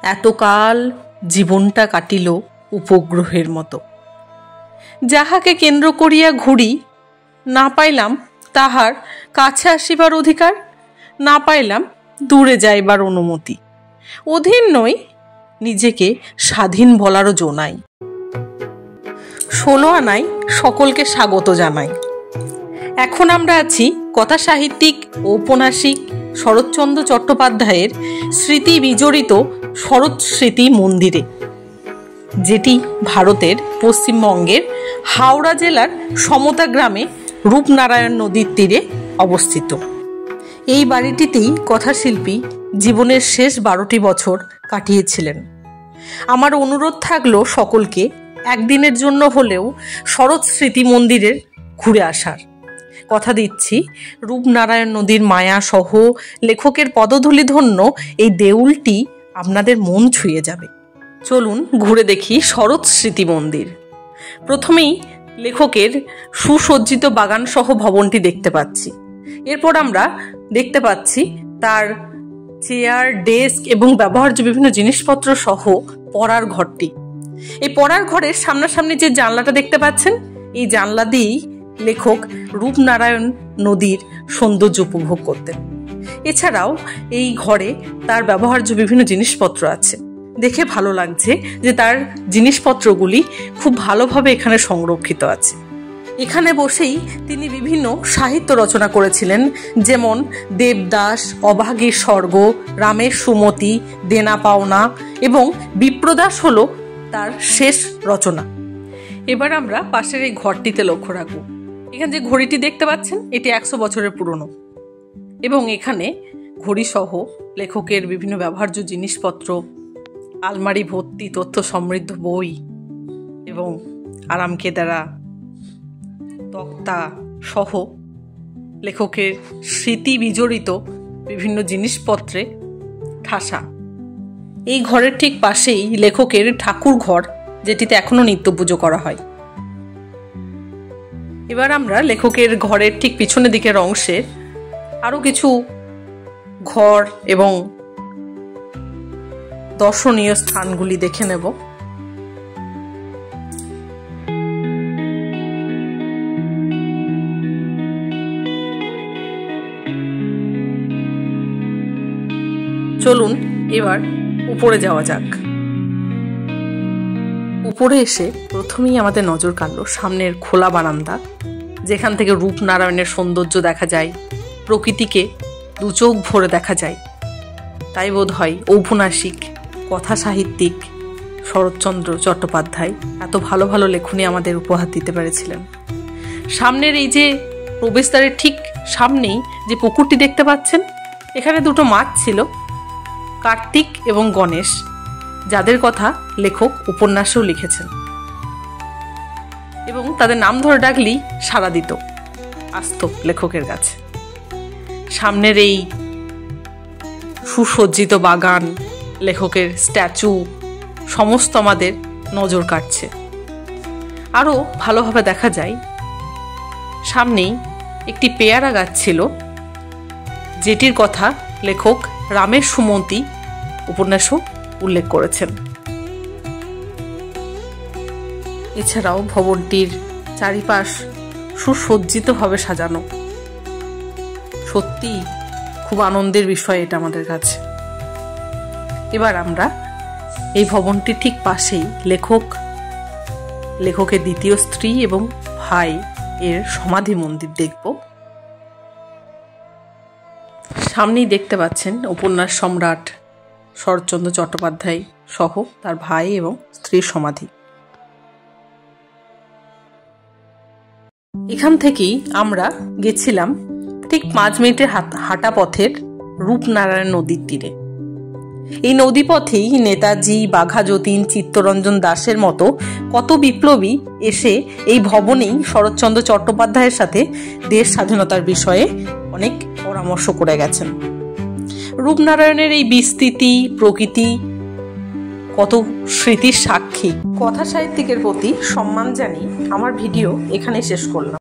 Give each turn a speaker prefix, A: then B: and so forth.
A: এতকাল জীবনটা কাটিল উপগ্রহের মতো। যাহাকে কেন্দ্র করিয়া ঘুরি, না পাইলাম তাহার কাছে আসিবার অধিকার, না পাইলাম দূরে যাইবার অনুমতি। অধীন নই, নিজেকে স্বাধীন বলারও জো নাই। 16 আনায় সকলকে স্বাগত জানাই। এখন আমরা আছি কথা সাহিত্যিক ও ঔপন্যাসিক শরৎচন্দ্র চট্টোপাধ্যায়ের স্মৃতি বিজড়িত শরৎ স্মৃতি মন্দিরে, যেটি ভারতের পশ্চিমবঙ্গের হাওড়া জেলার সমতা গ্রামে রূপনারায়ণ নদীর তীরে অবস্থিত। এই বাড়িটিতেই কথাশিল্পী জীবনের শেষ 12টি বছর কাটিয়েছিলেন। আমার অনুরোধ থাকলো সকলকে একদিনের জন্য হলেও শরৎ স্মৃতি মন্দিরের ঘুরে আসার। কথা দিচ্ছি, রূপনারায়ণ নদীর মায়া সহ লেখকের পদধূলি ধন্য এই দেউলটি আপনাদের মন ছুঁয়ে যাবে। চলুন ঘুরে দেখি শরৎ স্মৃতি মন্দির। প্রথমেই লেখকের সুসজ্জিত বাগান সহ ভবনটি দেখতে পাচ্ছি। এরপর আমরা দেখতে পাচ্ছি তার চেয়ার, ডেস্ক এবং ব্যবহার্য বিভিন্ন জিনিসপত্র সহ পড়ার ঘরটি। এই পড়ার ঘরের সামনাসামনি যে জানলাটা দেখতে পাচ্ছেন, এই জানলা দিয়েই লেখক রূপনারায়ণ নদীর সৌন্দর্য উপভোগ করতেন। এছাড়াও এই ঘরে তার ব্যবহার্য বিভিন্ন জিনিসপত্র আছে। দেখে ভালো লাগছে যে তার জিনিসপত্রগুলি খুব ভালোভাবে এখানে সংরক্ষিত আছে। এখানে বসেই তিনি বিভিন্ন সাহিত্য রচনা করেছিলেন, যেমন দেবদাস, অভাগীর স্বর্গ, রামের সুমতি, দেনা পাওনা এবং বিপ্রদাস হলো তার শেষ রচনা। এবার আমরা পাশের এই ঘরটিতে লক্ষ্য রাখবো। এখানে যে ঘড়িটি দেখতে পাচ্ছেন, এটি 100 বছরের পুরনো এবং এখানে ঘড়ি সহ লেখকের বিভিন্ন ব্যবহার্য জিনিসপত্র, আলমারি ভর্তি তথ্য সমৃদ্ধ বই এবং আরামকেদারা তক্তা সহ লেখকের স্মৃতি বিজড়িত বিভিন্ন জিনিসপত্রে ঠাসা। এই ঘরের ঠিক পাশেই লেখকের ঠাকুর ঘর, যেটিতে এখনো নিত্য পুজো করা হয়। এবার আমরা লেখকের ঘরের ঠিক পিছনের দিকের অংশে আরো কিছু ঘর এবং দর্শনীয় স্থানগুলি দেখে নেব। চলুন এবার উপরে যাওয়া যাক। উপরে এসে প্রথমেই আমাদের নজর কাড়ল সামনের খোলা বারান্দা, যেখান থেকে রূপনারায়ণের সৌন্দর্য দেখা যায়, প্রকৃতিকে দু চোখ ভরে দেখা যায়। তাই বোধ হয় ঔপন্যাসিক, কথা সাহিত্যিক শরৎচন্দ্র চট্টোপাধ্যায় এত ভালো ভালো লেখনী আমাদের উপহার দিতে পেরেছিলেন। সামনের এই যে প্রবেশদ্বারের ঠিক সামনেই যে পুকুরটি দেখতে পাচ্ছেন, এখানে দুটো মাছ ছিল, কার্তিক এবং গণেশ, যাদের কথা লেখক উপন্যাসেও লিখেছেন এবং তাদের নাম ধরে ডাকলেই সাড়া দিত, আসত লেখকের কাছে। সামনের এই সুসজ্জিত বাগান, লেখকের স্ট্যাচু সমস্ত আমাদের নজর কাটছে। আরও ভালোভাবে দেখা যায় সামনেই একটি পেয়ারা গাছ ছিল, যেটির কথা লেখক রামের সুমতি উপন্যাসও উল্লেখ করেছেন। এছাড়াও ভবনটির চারিপাশ সুসজ্জিতভাবে সাজানো। সত্যি খুব আনন্দের বিষয় এটা আমাদের কাছে। এবার আমরা এই ভবনটির ঠিক পাশেই লেখকের দ্বিতীয় স্ত্রী এবং ভাই এর সমাধি মন্দির দেখব। সামনেই দেখতে পাচ্ছেন উপন্যাস সম্রাট শরৎচন্দ্র চট্টোপাধ্যায় সহ তার ভাই এবং স্ত্রীর সমাধি। এখান থেকেই আমরা গেছিলাম ঠিক 5 মিনিটের হাঁটা পথের রূপনারায়ণ নদীর তীরে। এই নদীপথেই নেতাজি, বাঘা যতীন, চিত্তরঞ্জন দাসের মতো কত বিপ্লবী এসে এই ভবনেই শরৎচন্দ্র চট্টোপাধ্যায়ের সাথে দেশ স্বাধীনতার বিষয়ে অনেক পরামর্শ করে গেছেন। রূপনারায়ণের এই বিস্তৃতি, প্রকৃতি কত স্মৃতির সাক্ষী। কথা সাহিত্যিকের প্রতি সম্মান জানিয়ে আমার ভিডিও এখানে শেষ করলাম।